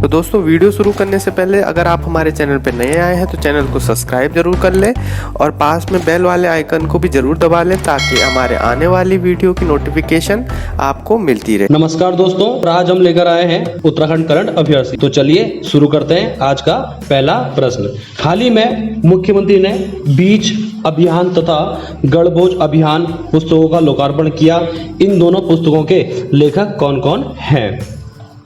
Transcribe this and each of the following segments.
तो दोस्तों वीडियो शुरू करने से पहले अगर आप हमारे चैनल पर नए आए हैं तो चैनल को सब्सक्राइब जरूर कर लें और पास में बेल वाले आइकन को भी जरूर दबा लें ताकि हमारे आने वाली वीडियो की नोटिफिकेशन आपको मिलती रहे। नमस्कार दोस्तों, आज हम लेकर आए हैं उत्तराखंड करंट अफेयर्स। तो चलिए शुरू करते हैं आज का पहला प्रश्न। हाल ही में मुख्यमंत्री ने बीज अभियान तथा गणभोज अभियान पुस्तकों का लोकार्पण किया। इन दोनों पुस्तकों के लेखक कौन कौन हैं?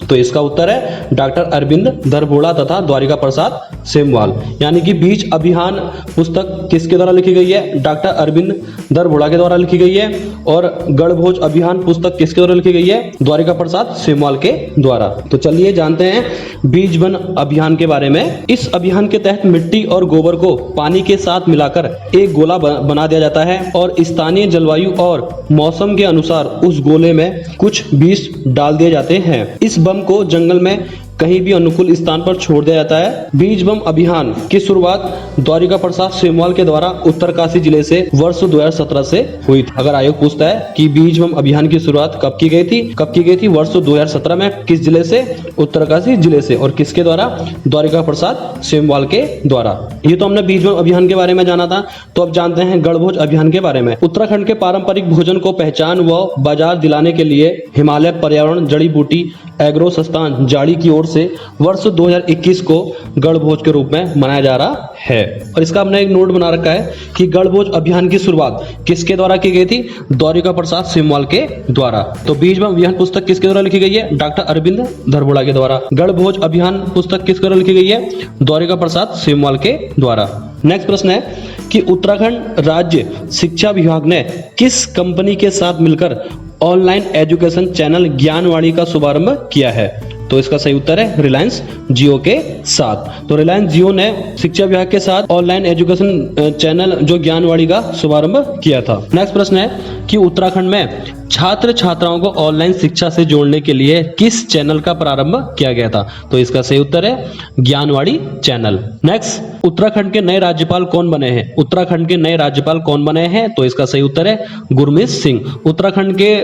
तो इसका उत्तर है डॉक्टर अरविंद दरभोड़ा तथा द्वारिका प्रसाद सेमवाल। यानी कि बीज अभियान पुस्तक किसके द्वारा लिखी गई है? डॉक्टर अरविंद दरभोड़ा के द्वारा लिखी गई है। और गणभोज अभियान पुस्तक किसके द्वारा लिखी गई है? द्वारिका प्रसाद सेमवाल के द्वारा। तो चलिए जानते हैं बीज वन अभियान के बारे में। इस अभियान के तहत मिट्टी और गोबर को पानी के साथ मिलाकर एक गोला बना दिया जाता है और स्थानीय जलवायु और मौसम के अनुसार उस गोले में कुछ बीज डाल दिए जाते हैं। इस बम को जंगल में कहीं भी अनुकूल स्थान पर छोड़ दिया जाता है। बीज बम अभियान की शुरुआत द्वारिका प्रसाद सेमवाल के द्वारा उत्तरकाशी जिले से वर्ष 2017 से हुई थी। अगर आयोग पूछता है कि बीज बम अभियान की शुरुआत कब की गई थी? वर्ष 2017 में। किस जिले से? उत्तरकाशी जिले से। और किसके द्वारा? द्वारिका प्रसाद सेमवाल के द्वारा। ये तो हमने बीज बम अभियान के बारे में जाना था। तो अब जानते हैं गणभोज अभियान के बारे में। उत्तराखंड के पारंपरिक भोजन को पहचान व बाजार दिलाने के लिए हिमालय पर्यावरण जड़ी बूटी एग्रो संस्थान जाड़ी की ओर से वर्ष 2021 को गणभोज के रूप में मनाया जा रहा है। और इसका हमने एक नोट बना रखा है कि गणभोज अभियान की शुरुआत किसके द्वारा की गई थी? द्वारिका प्रसाद सेमवाल के द्वारा। तो बीज बम अभियान पुस्तक किसके द्वारा लिखी गई है? डॉक्टर अरविंद दरभोड़ा के द्वारा। गणभोज अभियान पुस्तक किसके द्वारा लिखी गई है? द्वारिका प्रसाद सेमवाल के द्वारा। नेक्स्ट प्रश्न है कि उत्तराखंड राज्य शिक्षा विभाग ने किस कंपनी के साथ मिलकर ऑनलाइन एजुकेशन चैनल ज्ञानवाणी का शुभारंभ किया है? तो इसका सही उत्तर है रिलायंस जियो के साथ। तो रिलायंस जियो ने शिक्षा विभाग के साथ ऑनलाइन एजुकेशन चैनल जो ज्ञानवाणी का शुभारंभ किया था। नेक्स्ट प्रश्न है कि उत्तराखंड में छात्र छात्राओं को ऑनलाइन शिक्षा से जोड़ने के लिए किस चैनल का प्रारंभ किया गया था? तो इसका सही उत्तर है ज्ञानवाणी चैनल। नेक्स्ट, उत्तराखंड के नए राज्यपाल कौन बने हैं? उत्तराखंड के नए राज्यपाल कौन बने हैं? तो इसका सही उत्तर है गुरमीत सिंह। उत्तराखंड के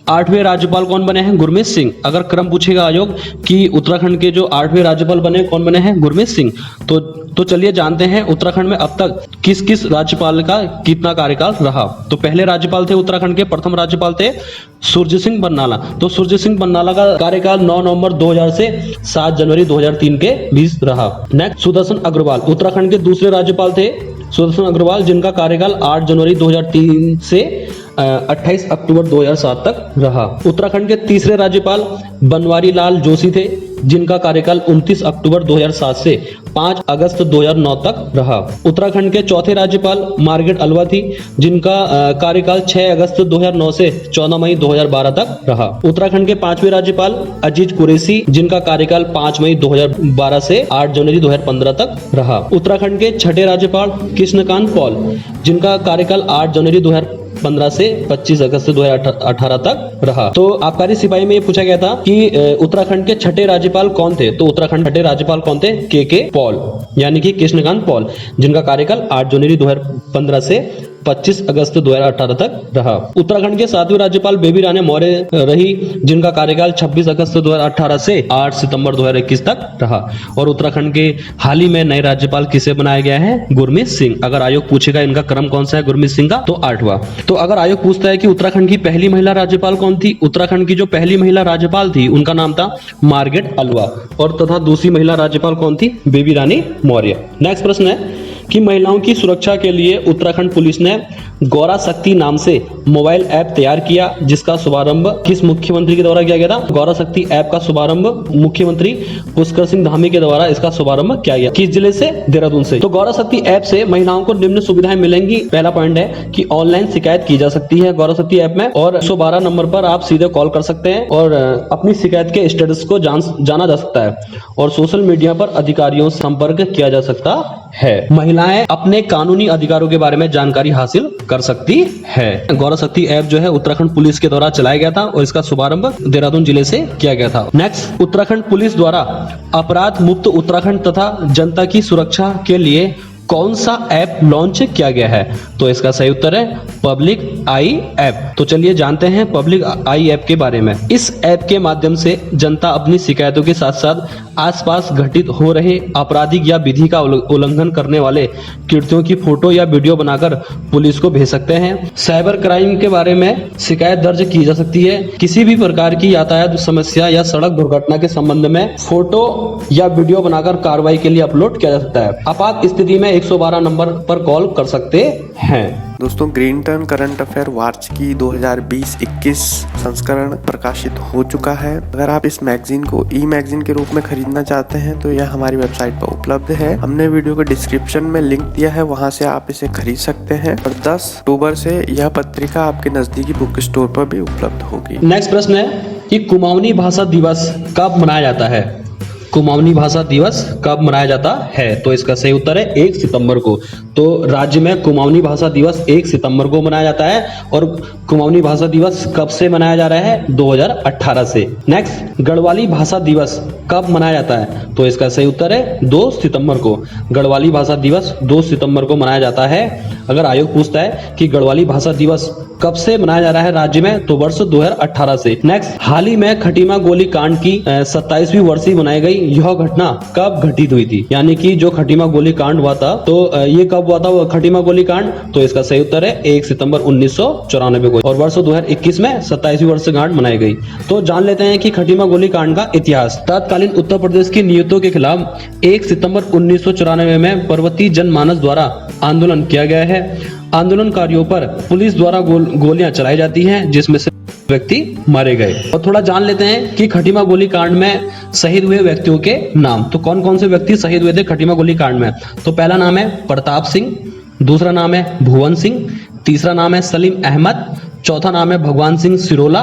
8वें राज्यपाल कौन बने हैं? गुरमीत सिंह। अगर क्रम पूछेगा आयोग कि उत्तराखंड के जो 8वें राज्यपाल बने कौन बने हैं? गुरमीत सिंह। तो चलिए जानते हैं उत्तराखंड में अब तक किस किस राज्यपाल का कितना कार्यकाल रहा। तो पहले राज्यपाल थे उत्तराखंड के, प्रथम राज्यपाल थे सुरजीत सिंह बरनाला। तो सुरजीत सिंह बरनाला का कार्यकाल 9 नवंबर 2000 से 7 जनवरी 2003 के बीच रहा। नेक्स्ट, सुदर्शन अग्रवाल उत्तराखंड के दूसरे राज्यपाल थे। सुदर्शन अग्रवाल जिनका कार्यकाल 8 जनवरी 2003 से 28 अक्टूबर 2007 तक रहा। उत्तराखंड के तीसरे राज्यपाल बनवारी लाल जोशी थे जिनका कार्यकाल 29 अक्टूबर 2007 से 5 अगस्त 2009 तक रहा। उत्तराखंड के चौथे राज्यपाल मार्गरेट अलवा थी जिनका कार्यकाल 6 अगस्त 2009 से 14 मई 2012 तक रहा। उत्तराखंड के 5वें राज्यपाल अजीज कुरैशी जिनका कार्यकाल 5 मई 2012 से 8 जनवरी 2015 तक रहा। उत्तराखंड के छठे राज्यपाल कृष्णकांत पॉल जिनका कार्यकाल 8 जनवरी 2015 से 25 अगस्त 2018 तक रहा। तो आबकारी सिपाही में ये पूछा गया था कि उत्तराखंड के छठे राज्यपाल कौन थे? तो उत्तराखंड छठे राज्यपाल कौन थे? के पॉल यानी कि कृष्णकांत पॉल जिनका कार्यकाल 8 जनवरी 2015 से 25 अगस्त 2018 तक रहा। उत्तराखंड के 7वें राज्यपाल बेबी रानी मौर्य रही जिनका कार्यकाल 26 अगस्त 2018 से 8 सितंबर 2021 तक रहा। और उत्तराखंड के हाल ही में नए राज्यपाल किसे बनाया गया है? गुरमीत सिंह। अगर आयोग पूछेगा इनका क्रम कौन सा है गुरमीत सिंह का? तो 8वां। तो अगर आयोग पूछता है कि उत्तराखंड की पहली महिला राज्यपाल कौन थी? उत्तराखंड की जो पहली महिला राज्यपाल थी उनका नाम था मार्गरेट अलवा। और तथा दूसरी महिला राज्यपाल कौन थी? बेबी रानी मौर्य। नेक्स्ट प्रश्न है कि महिलाओं की सुरक्षा के लिए उत्तराखंड पुलिस ने गौरा शक्ति नाम से मोबाइल ऐप तैयार किया जिसका शुभारंभ किस मुख्यमंत्री के द्वारा किया गया था? गौरा शक्ति ऐप का शुभारंभ मुख्यमंत्री पुष्कर सिंह धामी के द्वारा इसका शुभारंभ किया गया। किस जिले से? देहरादून से। तो गौरा शक्ति ऐप से महिलाओं को निम्न सुविधाएं मिलेंगी। पहला पॉइंट है कि ऑनलाइन शिकायत की जा सकती है गौरा शक्ति ऐप में और 112 नंबर पर आप सीधे कॉल कर सकते हैं और अपनी शिकायत के स्टेटस को जाना जा सकता है और सोशल मीडिया पर अधिकारियों से संपर्क किया जा सकता है। महिलाएं अपने कानूनी अधिकारों के बारे में जानकारी हासिल कर सकती है। गौरा शक्ति ऐप जो है उत्तराखंड पुलिस के द्वारा चलाया गया था और इसका शुभारंभ देहरादून जिले से किया गया था। नेक्स्ट, उत्तराखंड पुलिस द्वारा अपराध मुक्त उत्तराखंड तथा जनता की सुरक्षा के लिए कौन सा ऐप लॉन्च किया गया है? तो इसका सही उत्तर है पब्लिक आई ऐप। तो चलिए जानते हैं पब्लिक आई ऐप के बारे में। इस ऐप के माध्यम से जनता अपनी शिकायतों के साथ साथ आसपास घटित हो रहे आपराधिक या विधि का उल्लंघन करने वाले कृत्यों की फोटो या वीडियो बनाकर पुलिस को भेज सकते हैं। साइबर क्राइम के बारे में शिकायत दर्ज की जा सकती है। किसी भी प्रकार की यातायात समस्या या सड़क दुर्घटना के संबंध में फोटो या वीडियो बनाकर कार्रवाई के लिए अपलोड किया जा सकता है। आपात स्थिति में 112 नंबर पर कॉल कर सकते हैं। दोस्तों, ग्रीन टर्न करंट अफेयर वार्च की 2020-21 संस्करण प्रकाशित हो चुका है। अगर आप इस मैगजीन को ई मैगजीन के रूप में खरीदना चाहते हैं तो यह हमारी वेबसाइट पर उपलब्ध है। हमने वीडियो के डिस्क्रिप्शन में लिंक दिया है, वहां से आप इसे खरीद सकते हैं। और 10 अक्टूबर से यह पत्रिका आपके नजदीकी बुक स्टोर पर भी उपलब्ध होगी। नेक्स्ट प्रश्न है कि कुमाऊनी भाषा दिवस कब मनाया जाता है? कुमाऊनी भाषा दिवस कब मनाया जाता है? तो इसका सही उत्तर है 1 सितंबर को। तो राज्य में कुमाऊनी भाषा दिवस 1 सितंबर को मनाया जाता है। और कुमाऊनी भाषा दिवस कब से मनाया जा रहा है? 2018 से। नेक्स्ट, गढ़वाली भाषा दिवस कब मनाया जाता है? तो इसका सही उत्तर है 2 सितंबर को। गढ़वाली भाषा दिवस 2 सितंबर को मनाया जाता है। अगर आयोग पूछता है कि गढ़वाली भाषा दिवस कब से मनाया जा रहा है राज्य में, तो वर्ष 2018 से। नेक्स्ट, हाल ही में खटीमा गोली कांड की 27वीं वर्षी मनाई गई। यह घटना कब घटित हुई थी? यानी कि जो खटीमा गोली कांड हुआ था, तो ये कब हुआ था वो खटीमा गोली कांड? तो इसका सही उत्तर है 1 सितंबर 1994 को। और वर्ष 2021 में 27वीं वर्षगांठ मनाई गई। तो जान लेते हैं कि खटीमा गोली कांड का इतिहास। तत्कालीन उत्तर प्रदेश की नियतों के खिलाफ 1 सितंबर 1994 में पर्वतीय जनमानस द्वारा आंदोलन किया गया है। आंदोलनकारियों पर पुलिस द्वारा गोलियां चलाई जाती हैं, जिसमें से व्यक्ति मारे गए। और थोड़ा जान लेते हैं कि खटीमा गोली कांड में शहीद हुए व्यक्तियों के नाम। तो कौन कौन से व्यक्ति शहीद हुए थे खटीमा गोली कांड में? तो पहला नाम है प्रताप सिंह, दूसरा नाम है भुवन सिंह, तीसरा नाम है सलीम अहमद, चौथा नाम है भगवान सिंह सिरोला,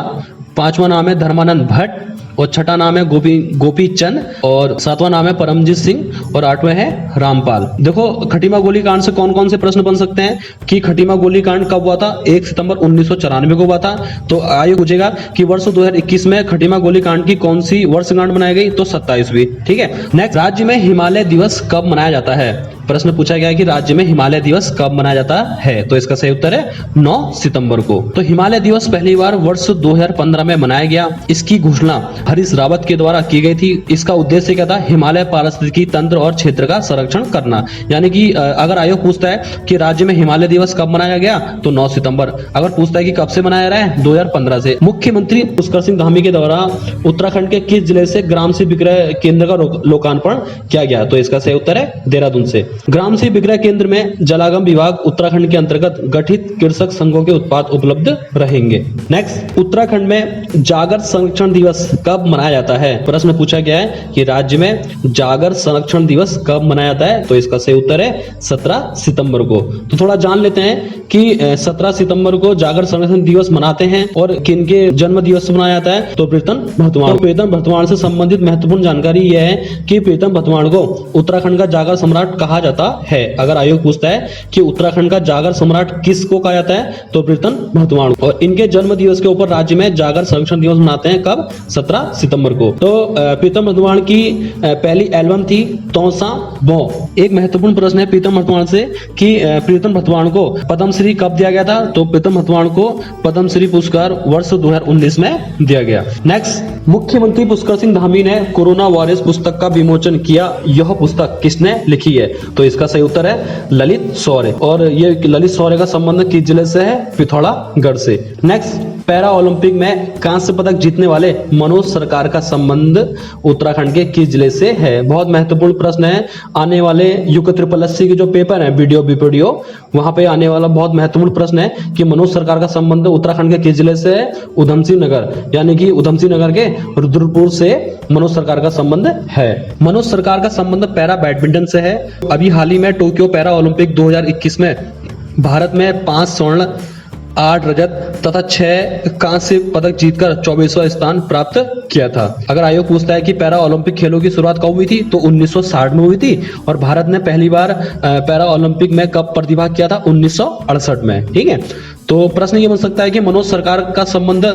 पांचवा नाम है धर्मानंद भट्ट, और छठा नाम है गोपी चंद, और सातवां नाम है परमजीत सिंह, और आठवें है रामपाल। देखो, खटीमा गोली कांड से कौन कौन से प्रश्न बन सकते हैं कि खटीमा गोली कांड कब हुआ था? 1 सितंबर 1994 को हुआ था। तो आयोग पूछेगा कि वर्ष 2021 में खटीमा गोली कांड की कौन सी वर्षगांठ मनाई गई? तो 27वीं। ठीक है। नेक्स्ट, राज्य में हिमालय दिवस कब मनाया जाता है? प्रश्न पूछा गया है कि राज्य में हिमालय दिवस कब मनाया जाता है? तो इसका सही उत्तर है 9 सितंबर को। तो हिमालय दिवस पहली बार वर्ष 2015 में मनाया गया। इसकी घोषणा हरीश रावत के द्वारा की गई थी। इसका उद्देश्य क्या था? हिमालय पारिस्थितिकी तंत्र और क्षेत्र का संरक्षण करना। यानी कि अगर आयोग पूछता है कि राज्य में हिमालय दिवस कब मनाया गया, तो 9 सितंबर। अगर पूछता है कि कब से मनाया रहा है, 2015 से। मुख्यमंत्री पुष्कर सिंह धामी के द्वारा उत्तराखंड के किस जिले से ग्राम से विक्रय केंद्र का लोकार्पण किया गया? तो इसका सही उत्तर है देहरादून से। ग्राम से विक्रय केंद्र में जलागम विभाग उत्तराखंड के अंतर्गत गठित कृषक संघों के उत्पाद उपलब्ध रहेंगे। नेक्स्ट, उत्तराखंड में जागर संरक्षण दिवस कब मनाया जाता है? प्रश्न पूछा गया है कि राज्य में जागर संरक्षण दिवस कब मनाया जाता है? तो इसका सही उत्तर है 17 सितंबर को। तो थोड़ा जान लेते हैं कि 17 सितंबर को जागर संरक्षण दिवस मनाते हैं और किनके जन्म दिवस मनाया जाता है? तो प्रीतम भरतवाण। तो प्रीतम भरतवाण से संबंधित महत्वपूर्ण जानकारी यह है कि प्रीतम भरतवाण को उत्तराखंड का जागर सम्राट कहा जाता है। अगर आयोग पूछता है कि उत्तराखंड का जागर सम्राट किसको कहा जाता है, तो प्रीतम भरतवाण। और इनके जन्म दिवस के ऊपर राज्य में जागर संरक्षण दिवस मनाते हैं। कब? 17 सितंबर को। तो प्रीतम भरतवाण की पहली एल्बम थी तौसा बो। एक महत्वपूर्ण प्रश्न है प्रीतम भरतवाण से कि प्रीतम भरतवाण को पद्मश्री कब दिया गया था? तो प्रीतम भरतवाण को पद्मश्री पुरस्कार वर्ष 2019 में दिया गया। नेक्स्ट, मुख्यमंत्री पुष्कर सिंह धामी ने कोरोना वायरस पुस्तक का विमोचन किया। यह पुस्तक किसने लिखी है? तो इसका सही उत्तर है ललित सौर्य। और ये ललित सौर्य का संबंध किस जिले से है? पिथौरागढ़ से। नेक्स्ट, पैरा ओलंपिक में कांस्य पदक जीतने वाले मनोज सरकार का संबंध उत्तराखंड के किस जिले से है? बहुत महत्वपूर्ण प्रश्न है। आने वाले यूके 888 के जो पेपर है वीडियो वहां पे आने वाला बहुत महत्वपूर्ण प्रश्न है कि मनोज सरकार का संबंध उत्तराखंड के किस जिले से है? उधमसिंह नगर। यानी कि उधमसिंह नगर के रुद्रपुर से मनोज सरकार का संबंध है। मनोज सरकार का संबंध पैरा बैडमिंटन से है। अभी हाल ही में टोक्यो पैरा ओलंपिक 2021 में भारत में 5 स्वर्ण, 8 रजत तथा 6 कांस्य पदक जीतकर 24वां स्थान प्राप्त किया था। अगर आयोग पूछता है कि पैरा ओलंपिक खेलों की शुरुआत कब हुई थी, तो 1960 में हुई थी। और भारत ने पहली बार पैरा ओलंपिक में कब प्रतिभाग किया था? 1968 में। ठीक है। तो प्रश्न ये बन सकता है कि मनोज सरकार का संबंध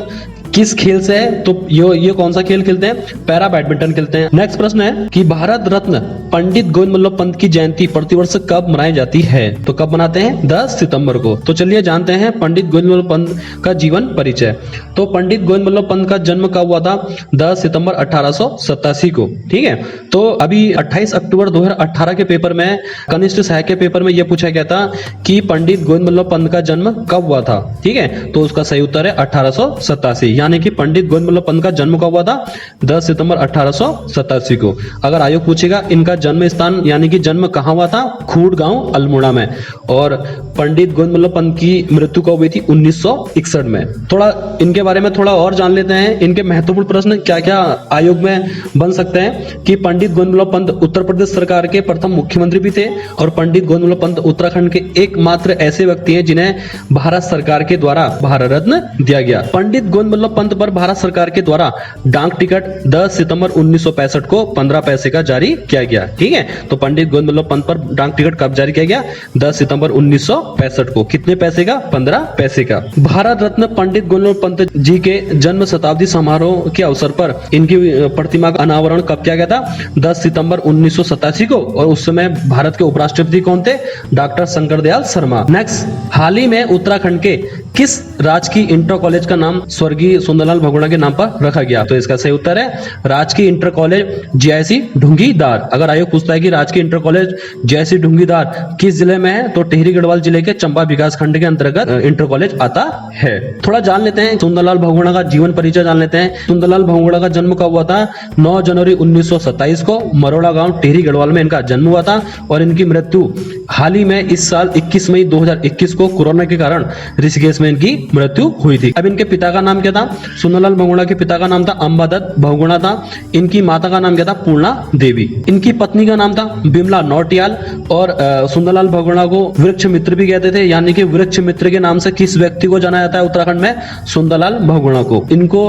किस खेल से है? तो ये कौन सा खेल खेलते हैं? पैरा बैडमिंटन खेलते हैं। नेक्स्ट प्रश्न है कि भारत रत्न पंडित गोविंद बल्लभ पंत की जयंती प्रतिवर्ष कब मनाई जाती है? तो कब मनाते हैं? 10 सितंबर को। तो चलिए जानते हैं पंडित गोविंद बल्लभ पंत का जीवन परिचय। तो पंडित गोविंद बल्लभ पंत का जन्म कब हुआ था? 10 सितंबर 1887 को। ठीक है, तो अभी 28 अक्टूबर 2018 के पेपर में, कनिष्ठ सहायक के पेपर में यह पूछा गया था कि पंडित गोविंद बल्लभ पंत का जन्म कब हुआ था। ठीक है, तो उसका सही उत्तर है 1887, यानी कि पंडित गोविंद बल्लभ पंत का जन्म कब हुआ था? 10 सितंबर 1887 को। अगर आयोग पूछेगा इनका जन्म स्थान यानी कि जन्म कहाँ हुआ था? खूड़ गांव अल्मोड़ा में। और पंडित गोविंद बल्लभ पंत की मृत्यु कब हुई थी? 1961 में। थोड़ा इनके बारे में थोड़ा और जान लेते हैं। इनके महत्वपूर्ण प्रश्न क्या क्या आयोग में बन सकते हैं कि पंडित गोविंद बल्लभ पंत उत्तर प्रदेश सरकार के प्रथम मुख्यमंत्री भी थे और पंडित गोविंद बल्लभ पंत उत्तराखंड के एकमात्र ऐसे व्यक्ति हैं जिन्हें भारत सरकार के द्वारा भारत रत्न दिया गया। पंडित गोविंद बल्लभ पंत पर भारत सरकार के द्वारा डाक टिकट 10 सितंबर 1965 को 15 पैसे का जारी किया गया। ठीक है, तो पंडित गोविंद बल्लभ पंत पर डाक टिकट कब जारी किया गया? 10 सितंबर 1965 को। कितने पैसे का? 15 पैसे का। भारत रत्न पंडित गोविंद बल्लभ पंत जी के जन्म शताब्दी समारोह के अवसर पर इनकी प्रतिमा का अनावरण कब किया गया था? 10 सितंबर 1987 को। और उस समय भारत के उपराष्ट्रपति कौन थे? डॉक्टर शंकर दयाल शर्मा। नेक्स्ट, हाल ही में उत्तराखंड के किस राजकीय इंटर कॉलेज का नाम स्वर्गीय सुंदरलाल बहुगुणा के नाम पर रखा गया? तो इसका सही उत्तर है राजकीय इंटर कॉलेज जीआईसी ढूंगीदार। अगर आयोग पूछता है कि राजकीय इंटर कॉलेज जीआईसी ढूंगीदार किस जिले में है, तो टिहरी गढ़वाल जिले के चंबा विकास खंड के अंतर्गत इंटर कॉलेज आता है। थोड़ा जान लेते हैं सुंदरलाल बहुगुणा का जीवन परिचय जान लेते हैं। सुंदरलाल बहुगुणा का जन्म कब हुआ था? 9 जनवरी 1927 को मरोड़ा गांव टिहरी गढ़वाल में इनका जन्म हुआ था और इनकी मृत्यु हाल ही में इस साल 21 मई 2021 को कोरोना के कारण ऋषिकेश में इनकी मृत्यु हुई थी। अब इनके पिता का नाम क्या था? सुंदरलाल बहुगुणा के पिता का नाम था अंबादत्त बहुगुणा था। इनकी माता का नाम क्या था? पूर्णा देवी। इनकी पत्नी का नाम था बिमला नौटियाल। और सुंदरलाल बहुगुणा को वृक्ष मित्र भी कहते थे, यानी कि वृक्ष मित्र के नाम से किस व्यक्ति को जाना जाता है उत्तराखंड में? सुंदरलाल बहुगुणा को। इनको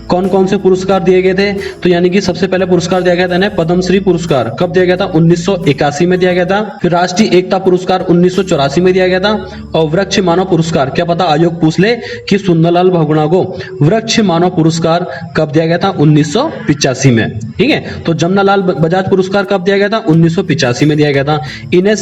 कौन कौन से पुरस्कार दिए गए थे? तो यानी कि सबसे पहले पुरस्कार दिया गया था इन्हें पद्मश्री पुरस्कार। कब दिया गया था? 1981 में दिया गया था। फिर राष्ट्रीय एकता पुरस्कार 1984 में दिया गया था। और वृक्ष मानव पुरस्कार, क्या पता आयोग पूछ ले कि सुंदरलाल बहुगुणा को वृक्ष मानव पुरस्कार कब दिया गया था? 1985 में। ठीक है, तो जमनालाल बजाज पुरस्कार कब दिया गया था? 1985 में दिया गया था। इन्हें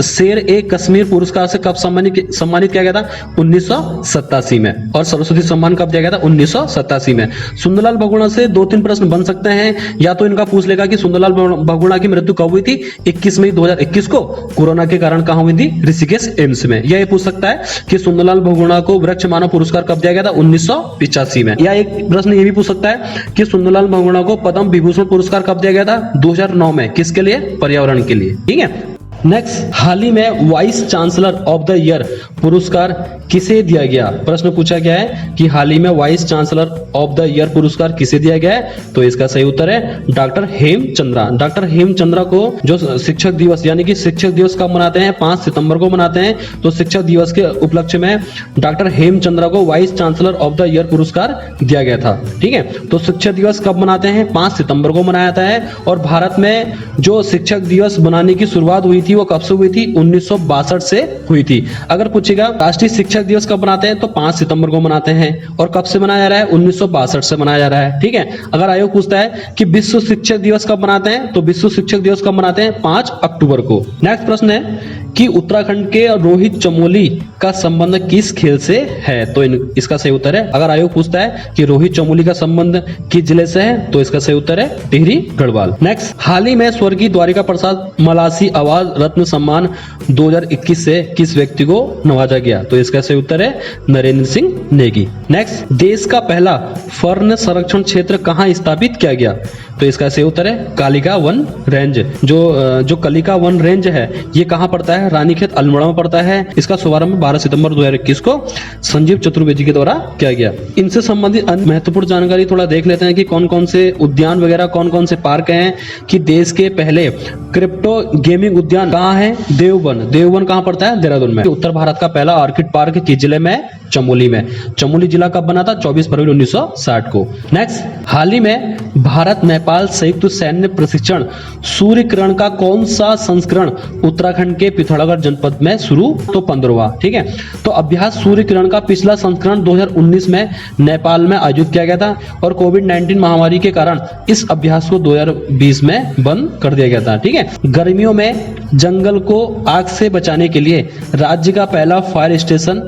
शेर ए कश्मीर पुरस्कार से कब सम्मानित किया गया था? 1987 में। और सरस्वती सम्मान कब दिया गया था? 1987 में। सुंदरलाल बहुगुणा से 2-3 प्रश्न बन सकते हैं। या तो इनका पूछ लेगा कि सुंदरलाल बहुगुणा की मृत्यु कब हुई थी? 21 मई 2021 को। कोरोना के कारण कहां हुई थी? ऋषिकेश एम्स में। यह पूछ सकता है कि सुंदरलाल बहुगुणा को वृक्ष मानव पुरस्कार कब दिया गया था? 1985 में। या एक प्रश्न ये भी पूछ सकता है कि सुंदरलाल बहुगुणा को पद्म विभूषण पुरस्कार कब दिया गया था? 2009 में। किसके लिए? पर्यावरण के लिए। ठीक है, नेक्स्ट, हाल ही में vice chancellor of the year पुरस्कार किसे दिया गया? प्रश्न पूछा गया है कि हाल ही में vice chancellor of the year पुरस्कार किसे दिया गया है? तो इसका सही उत्तर है डॉक्टर हेमचंद्रा। डॉक्टर हेमचंद्रा को जो शिक्षक दिवस यानी कि शिक्षक दिवस कब मनाते हैं? 5 सितंबर को मनाते हैं। तो शिक्षक दिवस के उपलक्ष्य में डॉक्टर हेमचंद्रा को vice chancellor of the year पुरस्कार दिया गया था। ठीक है, तो शिक्षक दिवस कब मनाते हैं? 5 सितंबर को मनाया जाता है। और भारत में जो शिक्षक दिवस मनाने की शुरुआत हुई थी वो कब से हुई थी? 1962 से हुई थी। अगर पूछेगा राष्ट्रीय शिक्षक दिवस कब मनाते हैं? तो 5 सितंबर को मनाते हैं। और कब से मनाया जा रहा है? 1962 से मनाया जा रहा है। ठीक है, अगर आयोग पूछता है कि विश्व शिक्षक दिवस कब मनाते हैं? तो विश्व शिक्षक दिवस कब मनाते हैं? 5 अक्टूबर को। नेक्स्ट प्रश्न है कि उत्तराखंड के रोहित चमोली का संबंध किस खेल से है? तो इसका सही उत्तर है, अगर आयोग पूछता है कि रोहित चमोली का संबंध किस जिले से है, तो इसका सही उत्तर है टिहरी गढ़वाल। नेक्स्ट, हाल ही में स्वर्गीय द्वारिका प्रसाद मलासी आवाज रत्न सम्मान 2021 से किस व्यक्ति को नवाजा गया? तो इसका सही उत्तर है नरेंद्र सिंह नेगी। नेक्स्ट, देश का पहला फर्न संरक्षण क्षेत्र कहाँ स्थापित किया गया? तो इसका सही उत्तर है कालिका वन रेंज। जो कालिका वन रेंज है ये कहाँ पड़ता है? रानीखेत अल्मोड़ा में पड़ता है। इसका शुभारंभ 12 सितंबर 2021 को संजीव चतुर्वेदी के द्वारा किया गया। इनसे संबंधित अन्य महत्वपूर्ण जानकारी थोड़ा देख लेते हैं कि कौन कौन से उद्यान वगैरह कौन कौन से पार्क हैं। कि देश के पहले क्रिप्टो गेमिंग उद्यान कहाँ है? देववन। देववन कहाँ पड़ता है? देहरादून में। उत्तर भारत का पहला ऑर्किड पार्क किस जिले में? चमोली में। चमोली जिला कब बना था? 24 फरवरी 1960 को। नेक्स्ट, हाल ही में भारत नेपाल संयुक्त सैन्य प्रशिक्षण सूर्य किरण का कौन सा संस्करण उत्तराखंड के पिथौरागढ़ जनपद में शुरू? तो 15वां। ठीक है, तो अभ्यास सूर्य किरण का पिछला संस्करण 2019 में नेपाल में आयोजित किया गया था और कोविड-19 महामारी के कारण इस अभ्यास को 2020 में बंद कर दिया गया था। ठीक है, गर्मियों में जंगल को आग से बचाने के लिए राज्य का पहला फायर स्टेशन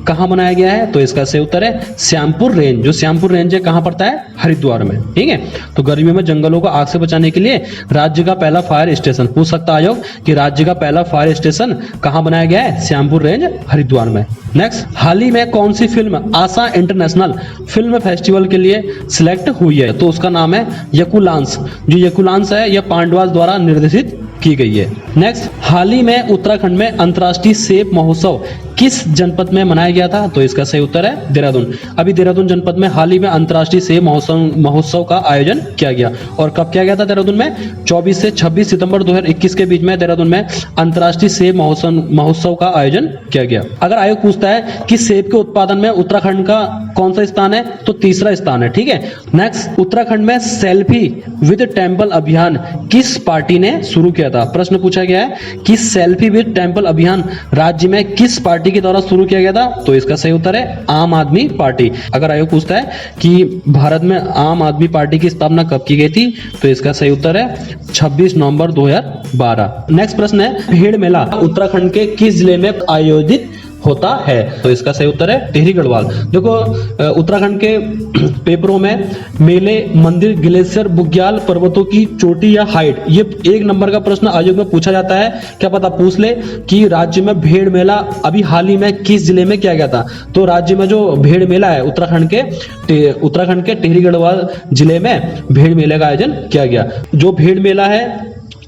कहां बनाया गया है? तो इसका सही उत्तर है श्यामपुर रेंज। जो श्यामपुर रेंज है कहां पड़ता है? हरिद्वार में। ठीक है, तो गर्मियों में जंगलों को आग से बचाने के लिए राज्य का पहला फायर स्टेशन, पूछ सकता आयोग कि राज्य का पहला फायर स्टेशन कहां बनाया गया है? श्यामपुर रेंज, हरिद्वार में। नेक्स्ट, हाल ही में कौन सी फिल्म आशा इंटरनेशनल फिल्म फेस्टिवल के लिए सिलेक्ट हुई है? तो उसका नाम है यकुलांस। जो यकुलांस है यह पांडवास द्वारा निर्देशित की गई है। नेक्स्ट, हाल ही में उत्तराखंड में अंतर्राष्ट्रीय सेब महोत्सव किस जनपद में मनाया गया था? तो इसका सही उत्तर है देहरादून। अभी देहरादून जनपद में हाल ही में अंतर्राष्ट्रीय सेब महोत्सव का आयोजन किया गया। और कब किया गया था देहरादून में? 24 से 26 सितंबर 2021 के बीच में देहरादून में अंतर्राष्ट्रीय सेब महोत्सव का आयोजन किया गया। अगर आयोग पूछता है कि सेब के उत्पादन में उत्तराखंड का कौन सा स्थान है? तो तीसरा स्थान है। ठीक है, नेक्स्ट, उत्तराखंड में सेल्फी विद टेम्पल अभियान किस पार्टी ने शुरू किया था? प्रश्न पूछा गया है कि सेल्फी विद टेम्पल अभियान राज्य में किस पार्टी के द्वारा शुरू किया गया था? तो इसका सही उत्तर है आम आदमी पार्टी। अगर आयोग पूछता है कि भारत में आम आदमी पार्टी की स्थापना कब की गई थी? तो इसका सही उत्तर है 26 नवंबर 2012। नेक्स्ट प्रश्न है, भेड़ मेला उत्तराखंड के किस जिले में आयोजित होता है? तो इसका सही उत्तर है टिहरी गढ़वाल। देखो, उत्तराखंड के पेपरों में मेले, मंदिर, ग्लेशियर, बुग्याल पर्वतों की चोटी या हाइट, ये 1 नंबर का प्रश्न आयोग में पूछा जाता है। क्या पता पूछ ले कि राज्य में भेड़ मेला अभी हाल ही में किस जिले में किया गया था? तो राज्य में जो भेड़ मेला है उत्तराखंड के टिहरी गढ़वाल जिले में भेड़ मेले का आयोजन किया गया। जो भेड़ मेला है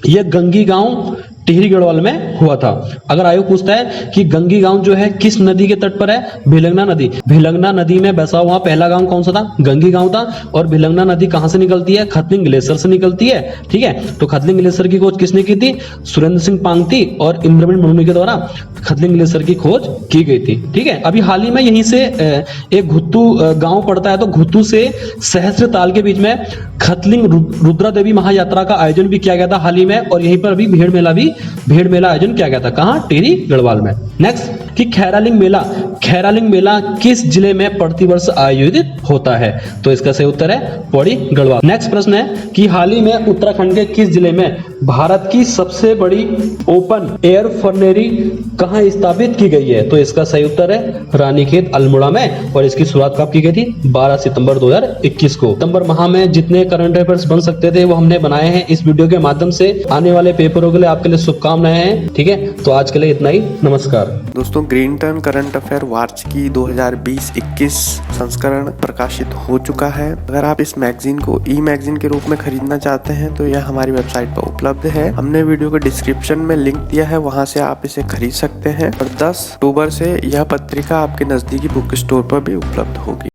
यह गंगी गांव टिहरी गढ़वाल में हुआ था। अगर आयोग पूछता है कि गंगी गांव जो है किस नदी के तट पर है? भिलंगना नदी। भिलंगना नदी में बसा हुआ पहला गांव कौन सा था? गंगी गांव था। और भिलंगना नदी कहां से निकलती है? खतलिंग ग्लेशियर से निकलती है। ठीक है, तो खतलिंग ग्लेशियर की खोज किसने की थी? सुरेंद्र सिंह पांगती और इंद्रवीण मुर्मू के द्वारा खतलिंग ग्लेशियर की खोज की गई थी। ठीक है, अभी हाल ही में यहीं से एक घुत्तू गांव पड़ता है, तो घुत्तू से सहस्त्रताल के बीच में खतलिंग रुद्रा देवी महायात्रा का आयोजन भी किया गया था हाल ही में। और यहीं पर अभी भेड़ मेला आयोजन किया गया था। कहां? टिहरी गढ़वाल में। नेक्स्ट, कि खैरालिंग मेला किस जिले में प्रतिवर्ष आयोजित होता है? तो इसका सही उत्तर है पौड़ी गढ़वाल। नेक्स्ट प्रश्न है कि हाल ही में उत्तराखंड के किस जिले में भारत की सबसे बड़ी ओपन एयर फर्नेरी कहां स्थापित की गई है? तो इसका सही उत्तर है रानीखेत अल्मोड़ा में। और इसकी शुरुआत कब की गई थी? 12 सितंबर 2021 को। सितंबर माह में जितने करंट अफेयर्स बन सकते थे वो हमने बनाए हैं इस वीडियो के माध्यम से। आने वाले पेपरों के लिए आपके लिए शुभकामनाएं हैं। ठीक है, तो आज के लिए इतना ही। नमस्कार दोस्तों, ग्रीन टर्न करंट अफेयर वार्षिकी 2020-21 संस्करण प्रकाशित हो चुका है। अगर आप इस मैगजीन को ई-मैगजीन के रूप में खरीदना चाहते हैं तो यह हमारी वेबसाइट पर उपलब्ध है। हमने वीडियो के डिस्क्रिप्शन में लिंक दिया है, वहां से आप इसे खरीद सकते हैं। और 10 अक्टूबर से यह पत्रिका आपके नजदीकी बुक स्टोर पर भी उपलब्ध होगी।